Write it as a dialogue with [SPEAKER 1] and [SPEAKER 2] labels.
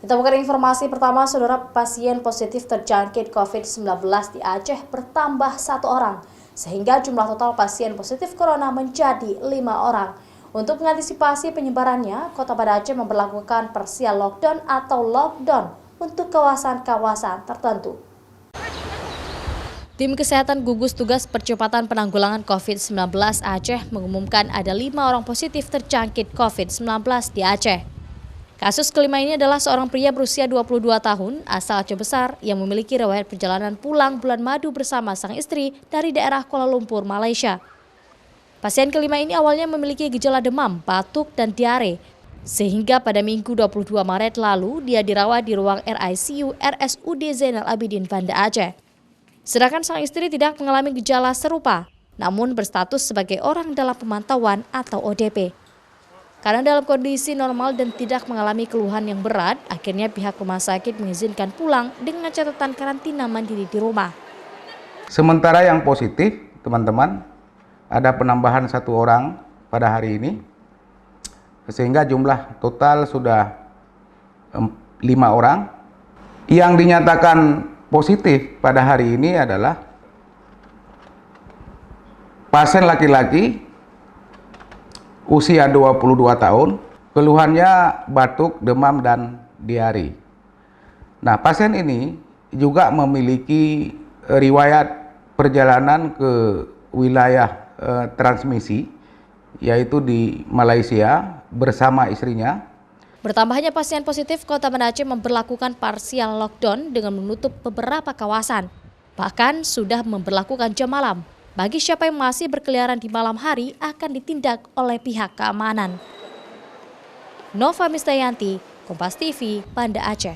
[SPEAKER 1] Kita buka informasi pertama, saudara. Pasien positif terjangkit COVID-19 di Aceh bertambah 1 orang, sehingga jumlah total pasien positif corona menjadi 5 orang. Untuk mengantisipasi penyebarannya, Kota Banda Aceh memberlakukan parsial lockdown atau lockdown untuk kawasan-kawasan tertentu. Tim Kesehatan Gugus Tugas Percepatan Penanggulangan COVID-19 Aceh mengumumkan ada 5 orang positif terjangkit COVID-19 di Aceh. Kasus kelima ini adalah seorang pria berusia 22 tahun asal Aceh Besar yang memiliki riwayat perjalanan pulang bulan madu bersama sang istri dari daerah Kuala Lumpur, Malaysia. Pasien kelima ini awalnya memiliki gejala demam, batuk, dan diare, sehingga pada Minggu 22 Maret lalu dia dirawat di ruang RICU RSUD Zainal Abidin, Banda Aceh. Sedangkan sang istri tidak mengalami gejala serupa, namun berstatus sebagai orang dalam pemantauan atau ODP. Karena dalam kondisi normal dan tidak mengalami keluhan yang berat, akhirnya pihak rumah sakit mengizinkan pulang dengan catatan karantina mandiri di rumah.
[SPEAKER 2] Sementara yang positif, teman-teman, ada penambahan 1 orang pada hari ini, sehingga jumlah total sudah 5 orang. Yang dinyatakan positif pada hari ini adalah pasien laki-laki usia 22 tahun, keluhannya batuk, demam, dan diare. Nah, pasien ini juga memiliki riwayat perjalanan ke wilayah transmisi, yaitu di Malaysia bersama istrinya.
[SPEAKER 1] Bertambahnya pasien positif, Kota Banda Aceh memberlakukan parsial lockdown dengan menutup beberapa kawasan. Bahkan sudah memberlakukan jam malam. Bagi siapa yang masih berkeliaran di malam hari akan ditindak oleh pihak keamanan. Nova Mistayanti, Kompas TV, Banda Aceh.